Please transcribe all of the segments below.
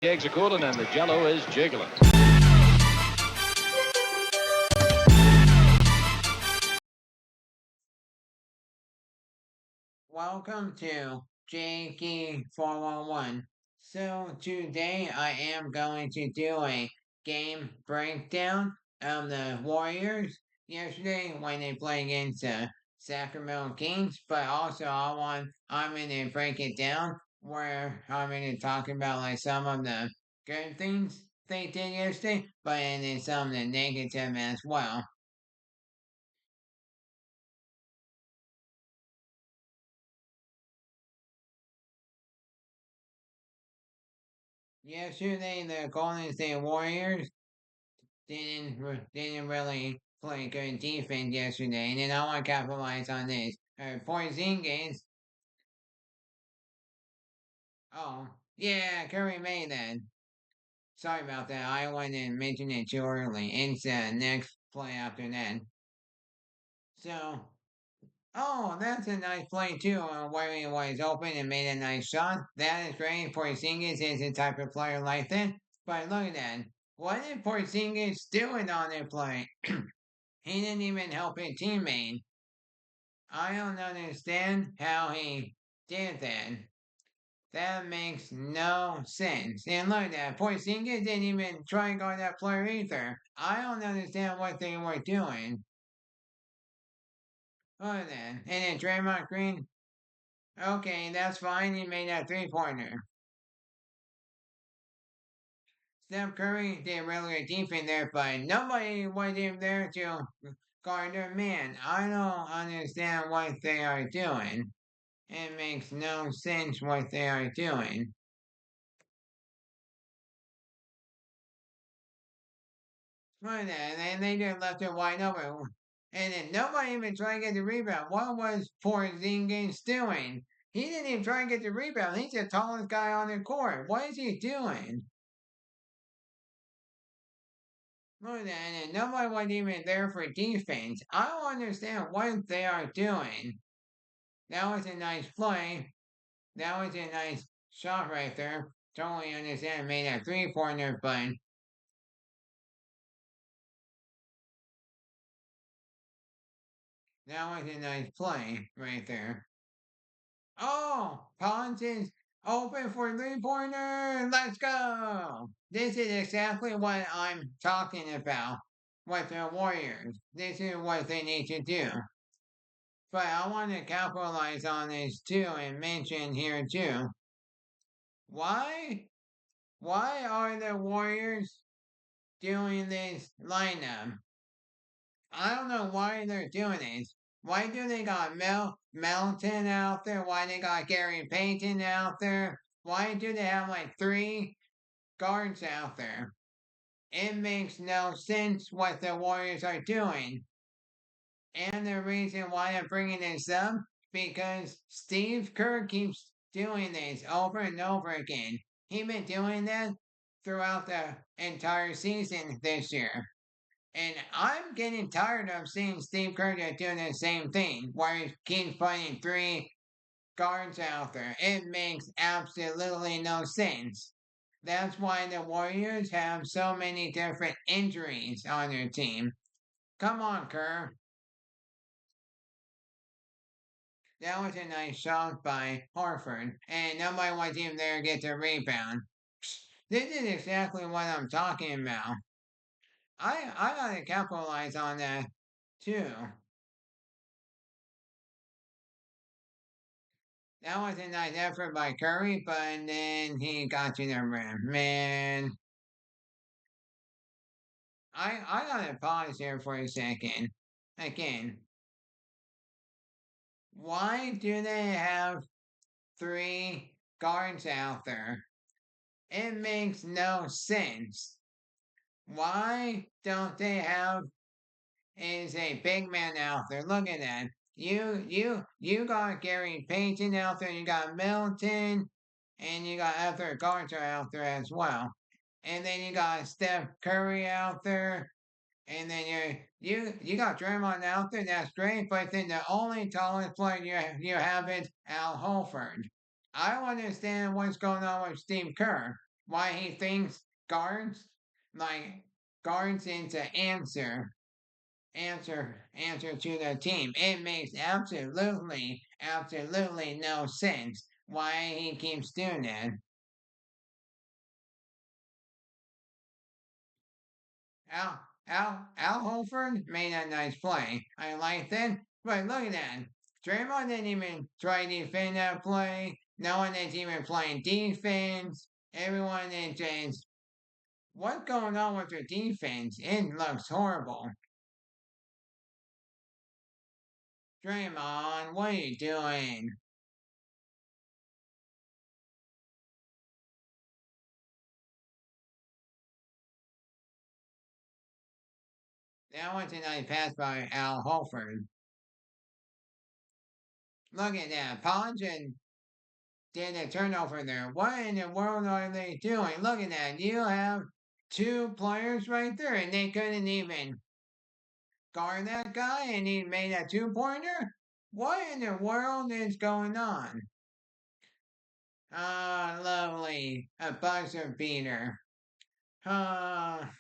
The eggs are cooling and the jello is jiggling. Welcome to Jakey 411. So today I am going to do a game breakdown of the Warriors yesterday when they played against the Sacramento Kings, but also I'm gonna break it down where I'm gonna talk about like some of the good things they did yesterday, but then some of the negative as well. Yesterday the Golden State Warriors didn't really play good defense yesterday, and then I want to capitalize on this. Porzingis. Oh, yeah, Curry made that. Sorry about that. I wanted to mention it too early. It's the next play after that. So, oh, that's a nice play too, where he was open and made a nice shot. That is great. Porzingis is the type of player like that. But look at that. What did Porzingis doing on that play? He didn't even help his teammate. I don't understand how he did that. That makes no sense. And look at that. Porzingis didn't even try and guard that player either. I don't understand what they were doing. Look at that. And then Draymond Green. Okay, that's fine. He made that three-pointer. Steph Curry did really good defense there, but nobody was even there to guard their man. I don't understand what they are doing. It makes no sense what they are doing. Right, and they just left it wide open. And then nobody even tried to get the rebound. What was Porzingis doing? He didn't even try and get the rebound. He's the tallest guy on the court. What is he doing? Look at that, and nobody was even there for defense. I don't understand what they are doing. That was a nice play. That was a nice shot right there. Totally understand. Made a three-pointer, but that was a nice play right there. Oh, Ponce is open for three-pointer. Let's go. This is exactly what I'm talking about with the Warriors. This is what they need to do. But I want to capitalize on this too and mention here too. Why? Why are the Warriors doing this lineup? I don't know why they're doing this. Why do they got Melton out there? Why they got Gary Payton out there? Why do they have like three guards out there? It makes no sense what the Warriors are doing. And the reason why I'm bringing this up, because Steve Kerr keeps doing this over and over again. He's been doing that throughout the entire season this year. And I'm getting tired of seeing Steve Kerr doing the same thing, where he keeps putting three guards out there. It makes absolutely no sense. That's why the Warriors have so many different injuries on their team. Come on, Kerr. That was a nice shot by Harford, and nobody was even there to get the rebound. This is exactly what I'm talking about. I gotta capitalize on that too. That was a nice effort by Curry, but then he got to the rim. Man, I gotta pause here for a second. Again, why do they have three guards out there? It makes no sense. Why don't they have is a big man out there? Look at that. You got Gary Payton out there, you got Milton, and you got other guards out there as well. And then you got Steph Curry out there, and then you got Draymond out there. That's great, but then the only tallest player you have is Al Holford. I don't understand what's going on with Steve Kerr. why he thinks guards like guards into answer to the team. It makes absolutely no sense why he keeps doing that. Al Holford made a nice play. I like that. But look at that. Draymond didn't even try to defend that play. No one is even playing defense. Everyone is just, what's going on with their defense? It looks horrible. Draymond, what are you doing? That was a nice pass by Al Holford. Look at that. Ponson did a turnover there. What in the world are they doing? Look at that. You have two players right there, and they couldn't even guard that guy, and he made a 2-pointer? What in the world is going on? Ah, lovely. A buzzer beater. Ah,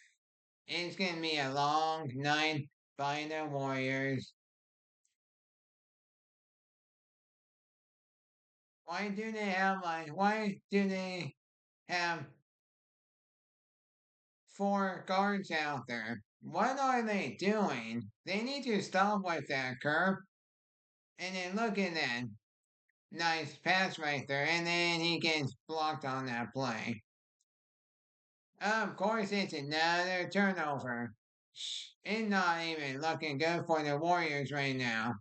it's going to be a long night by the Warriors. Why do they have four guards out there? What are they doing? They need to stop with that curve. And then look at that. Nice pass right there. And then he gets blocked on that play. Of course, it's another turnover. It's not even looking good for the Warriors right now.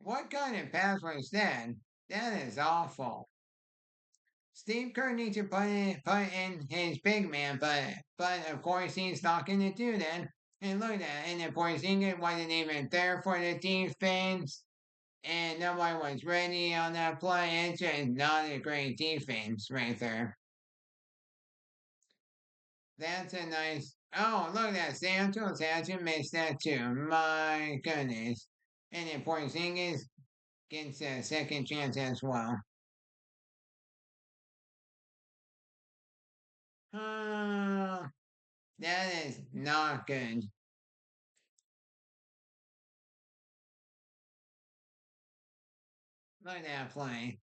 What kind of pass was that? That is awful. Steve Kerr needs to put in his big man, but of course he's not going to do that. And look at that, and the Porzingis wasn't even there for the defense, and nobody was ready on that play. It's just not a great defense right there. That's a nice. Oh, look at that. Santos had to miss that too. My goodness. And then Porzingis gets a second chance as well. Uh, that is not good. Look at that play.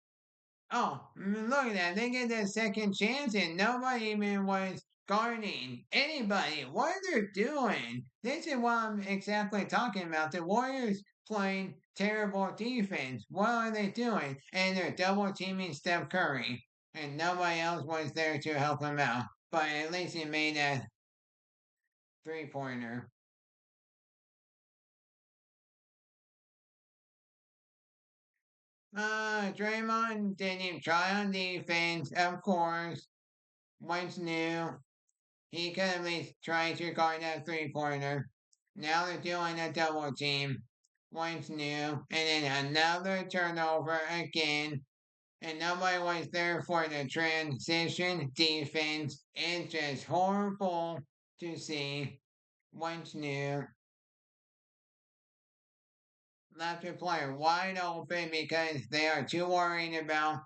Oh, look at that. They get that second chance and nobody even was guarding anybody. What are they doing? This is what I'm exactly talking about. The Warriors playing terrible defense. What are they doing? And they're double teaming Steph Curry. And nobody else was there to help him out. But at least he made a 3-pointer. Draymond didn't even try on defense, of course. What's new? He could at least try to guard that 3-pointer. Now they're doing a double team. What's new? And then another turnover again. And nobody was there for the transition defense. It's just horrible to see. What's new? Left a player wide open because they are too worried about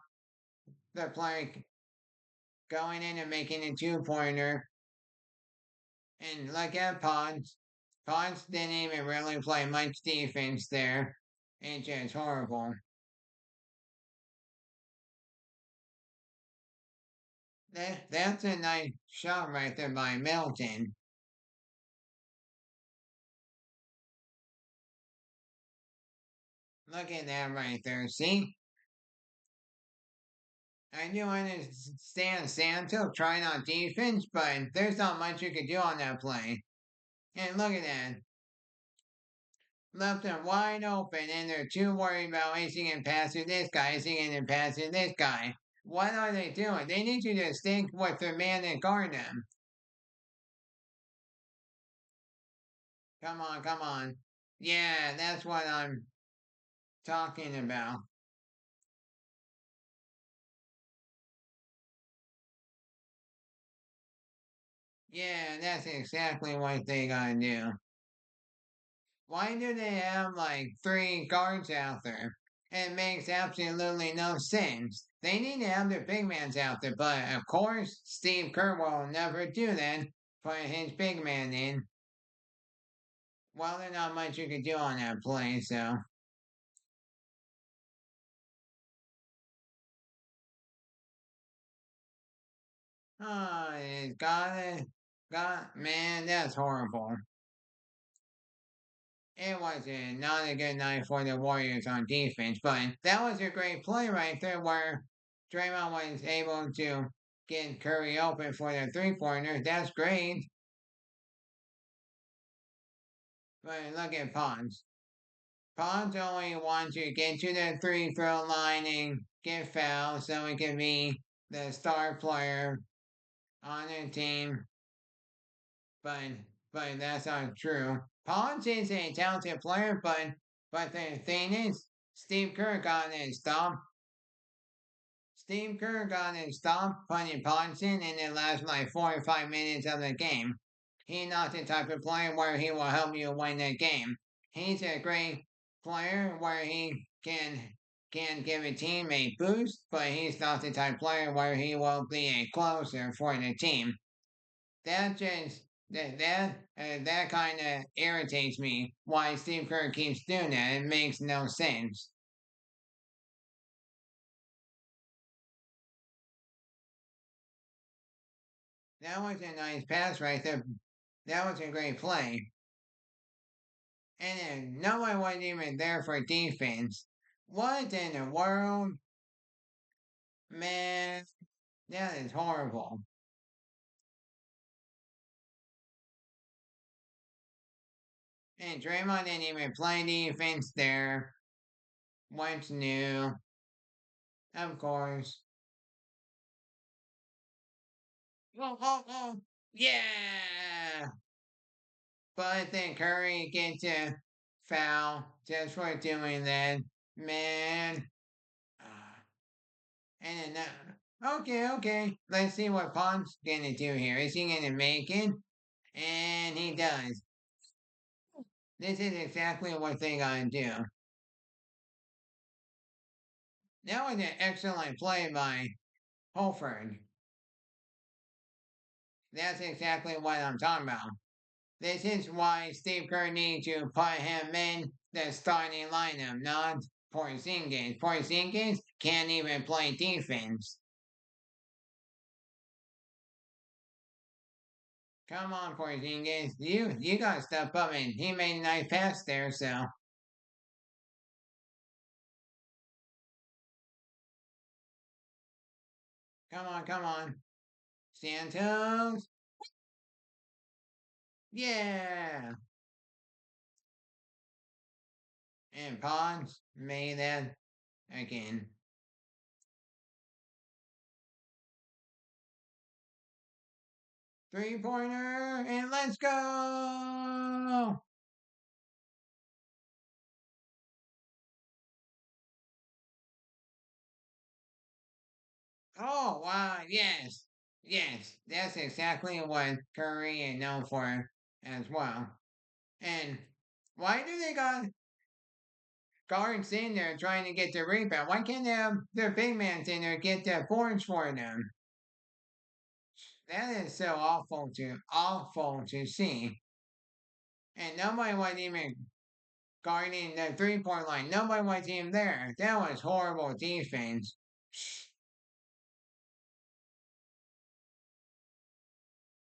the player going in and making a 2-pointer. And look at Ponce. Ponce didn't even really play much defense there. It's just horrible. That's a nice shot right there by Milton. Look at that right there. See? I do understand Santo trying on defense, but there's not much you can do on that play. And look at that. Left them wide open, and they're too worried about is he going to pass to this guy? Is he going to pass to this guy? What are they doing? They need to just stick with their man and guard them. Come on, come on. Yeah, that's what I'm talking about. Yeah, that's exactly what they gotta do. Why do they have like three guards out there? It makes absolutely no sense. They need to have their big mans out there, but of course, Steve Kerr will never do that. Put his big man in. Well, there's not much you can do on that play, so. Oh, it's got it. Man, that's horrible. It was not a good night for the Warriors on defense, but that was a great play right there where Draymond was able to get Curry open for the three-pointer. That's great. But look at Pons. Pons only wants to get to the free throw line and get fouled so he can be the star player on the team. But that's not true. Pons is a talented player, but the thing is, Steve Kerr got it stopped. Steve Kerr got it stopped putting Pons in the last like 4 or 5 minutes of the game. He's not the type of player where he will help you win the game. He's a great player where he can give a team a boost, but he's not the type of player where he will be a closer for the team. That just that kind of irritates me. Why Steve Kerr keeps doing that? It makes no sense. That was a nice pass right there. That was a great play. And then no one was even there for defense. What in the world? Man, that is horrible. And Draymond didn't even play defense there. What's new? Of course. Oh, yeah! But then Curry gets a foul just for doing that. Man. And then, okay. Let's see what Pond's gonna do here. Is he gonna make it? And he does. This is exactly what they gotta do. That was an excellent play by Holford. That's exactly what I'm talking about. This is why Steve Kerr needs to put him in the starting lineup, not Porzingis. Porzingis can't even play defense. Come on, Porzingis. You gotta step up, and he made a nice pass there, so. Come on. Santos. Yeah. And Ponds made that again. Three-pointer, and let's go! Oh, wow, yes. Yes, that's exactly what Curry is known for as well. And why do they got guards in there trying to get the rebound? Why can't they have their big man in there get the boards for them? That is so awful to see. And nobody was even guarding the 3 point line. Nobody was even there. That was horrible defense.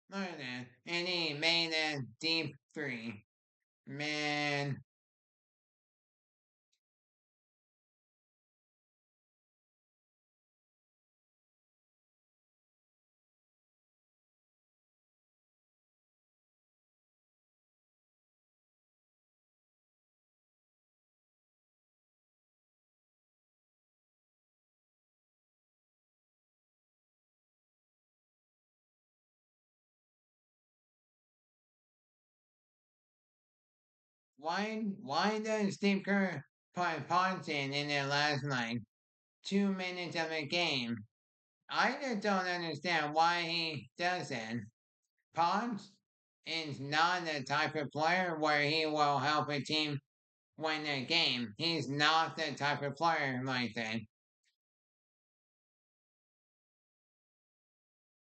Look at that. And he made that deep three. Man. Why does Steve Kerr put Ponce in there last night? 2 minutes of a game. I just don't understand why he does that. Ponce is not the type of player where he will help a team win the game. He's not the type of player like that.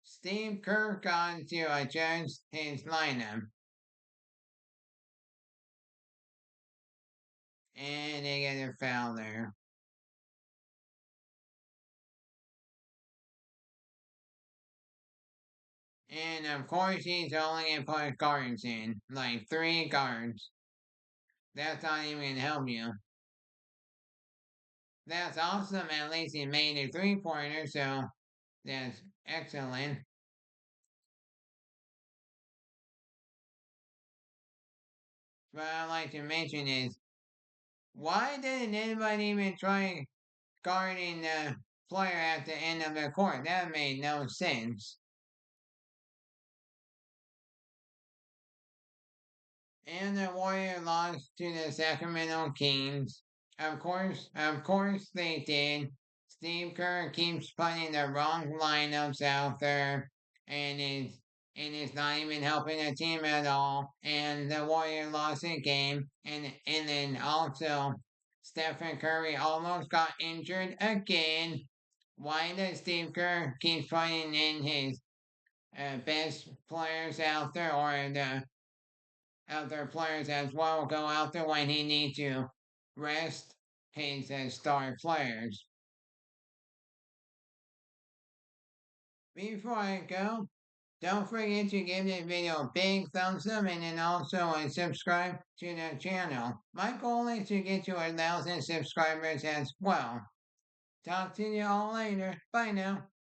Steve Kerr got to adjust his lineup. And they get a foul there. And of course, he's only going to put guards in. Like 3 guards. That's not even going to help you. That's awesome. At least he made a 3-pointer, so that's excellent. What I'd like to mention is, why didn't anybody even try guarding the player at the end of the court? That made no sense. And the Warriors lost to the Sacramento Kings. Of course they did. Steve Kerr keeps putting the wrong lineups out there, and it's not even helping the team at all. And the Warriors lost the game, and then also Stephen Curry almost got injured again. Why does Steve Kerr keep putting in his best players out there, or the other players as well go out there when he needs to rest his star players? Before I go, don't forget to give this video a big thumbs up and then also subscribe to the channel. My goal is to get to 1,000 subscribers as well. Talk to you all later. Bye now.